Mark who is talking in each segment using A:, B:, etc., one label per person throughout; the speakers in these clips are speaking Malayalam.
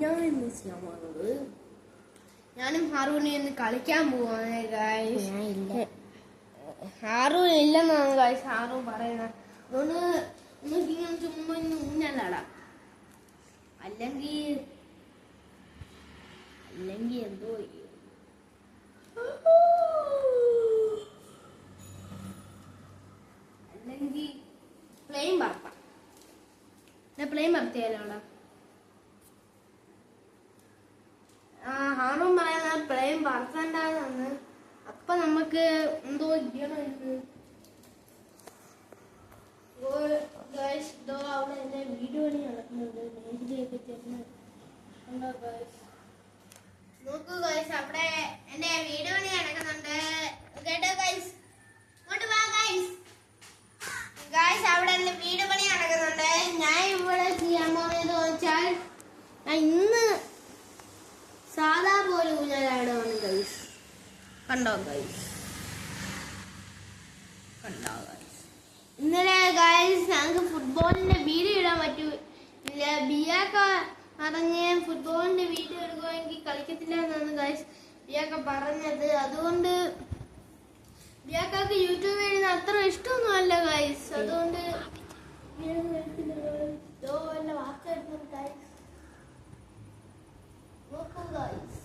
A: ഞാൻ ഇന്ന് ചെയ്യാൻ പോകുന്നത് ഞാനും ഹാറൂനെ ഇന്ന് കളിക്കാൻ പോവാണ് ഗൈസ്. ഹാറൂൻ ഇല്ലെന്നാണ് ഗൈസ് ഹാറൂൻ പറയുന്നത്. അതുകൊണ്ട് ഇങ്ങനെ ചുമ്മാ ഇന്ന് ഊഞ്ഞാലാടാം. അല്ലെങ്കിൽ എന്തോ അല്ലെങ്കിൽ പ്ലെയിൻ പറത്താം. പ്ലെയിൻ പറത്തിയാലോടാ. ഹാറൂൻ പറയുന്നത് പ്ലെയിൻ പറത്തണ്ടെന്ന്. അപ്പൊ നമുക്ക് എന്തോ ചെയ്യണം. അവിടെ എന്റെ വീഡിയോ പണി നടക്കുന്നുണ്ട്. മേഖലയൊക്കെ ചേർന്ന് നോക്കൂ ഗൈസ്, അവിടെ എന്റെ വീഡിയോ പണി നടക്കുന്നുണ്ട് കേട്ടോ ഗൈസ്. ഇങ്ങോട്ട് വാ ഗൈസ്. ഗൈസ് അവിടെ എന്റെ വീഡിയോ പണി നടക്കുന്നുണ്ട്. ഞാൻ ഇവിടെ ചെയ്യാൻ പോകുന്നത് വെച്ചാൽ ഇന്ന് സാധാ പോലെ ഊഞ്ഞാലാടുകയാണ് ഗൈസ്. കണ്ടോ ഗൈസ്, കണ്ടോ ഗൈസ്. ഇന്നലെ ഗൈസ് ഞങ്ങൾക്ക് ഫുട്ബോളിന്റെ വീഡിയോ ഇടാൻ പറ്റൂല. ബിയാക്ക പറഞ്ഞ് ഫുട്ബോളിന്റെ വീഡിയോ എടുക്കുമെങ്കിൽ കളിക്കത്തില്ല എന്നാണ് ഗൈസ് ബിയാക്ക പറഞ്ഞത്. അതുകൊണ്ട് ബിയാക്കക്ക് യൂട്യൂബ് ചെയ്യുന്ന അത്ര ഇഷ്ടമൊന്നും അല്ല ഗൈസ്. അതുകൊണ്ട് വാർത്തയെടുക്കും ഗൈസ്. നോക്കൂ ഗൈസ്,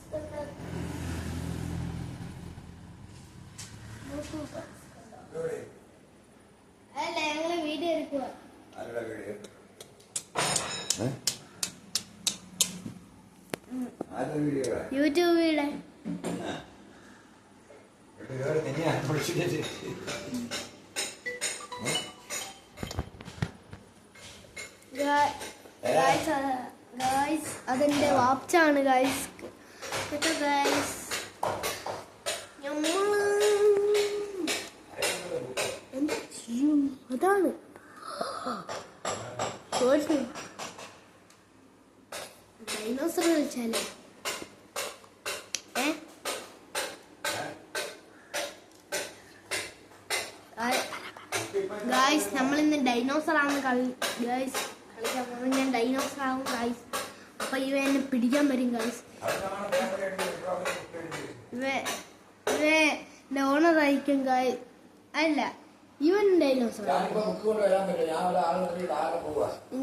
A: നോക്കൂ ഗൈസ്. അല്ല ഞങ്ങള് വീഡിയോ എടുക്കുക. യൂട്യൂബിലെ ഗൈസ് അതെന്റെ വാപ്ചാണ് ഗൈസ് കേട്ടോ ഗൈസ്. അതാണ് ഡൈനോസർ കളിച്ചാലേ. ഗൈസ് നമ്മളിന്ന് ഡൈനോസർ ആണ് ഗൈസ് കളിക്കാൻ പോകുന്നത്. ഞാൻ ഡൈനോസർ ആവും ഗൈസ്. അപ്പൊ ഇവ എന്നെ പിടിക്കാൻ വരും ഗൈസ്. ഇവ ഓണർ ആയിരിക്കും ഗൈസ്. അല്ല, ഇവൻ ഡൈനോസർ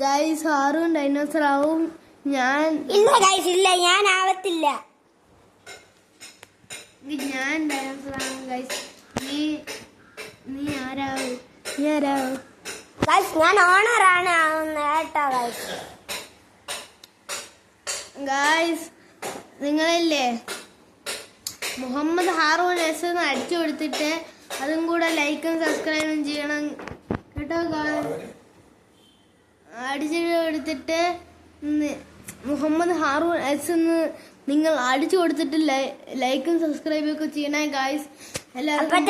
A: ഗൈസ്. ഹാറൂൻ ഡൈനോസർ ആവും. ഞാൻ
B: ഇല്ല ഗൈസ്, ഇല്ല, ഞാൻ ആവത്തില്ല.
A: ഞാൻ ഡൈനോസർ ആവും ഗൈസ്. നീ ആരാവും?
B: ഗൈസ് ഞാൻ ഓണറാണ് ആവുന്നത് കേട്ടോ ഗൈസ്.
A: ഗൈസ് നിങ്ങളില്ലേ മുഹമ്മദ് ഹാറൂൻ എസ് എന്ന് അടിച്ചു കൊടുത്തിട്ട് അതും കൂടെ ലൈക്കും സബ്സ്ക്രൈബും ചെയ്യണം കേട്ടോ ഗൈസ്. അടിച്ചു കൊടുത്തിട്ട് മുഹമ്മദ് ഹാറൂൻ എസ് എന്ന് നിങ്ങൾ അടിച്ചു കൊടുത്തിട്ട് ലൈക്കും സബ്സ്ക്രൈബും ഒക്കെ ചെയ്യണേ ഗൈസ്. എല്ലാവർക്കും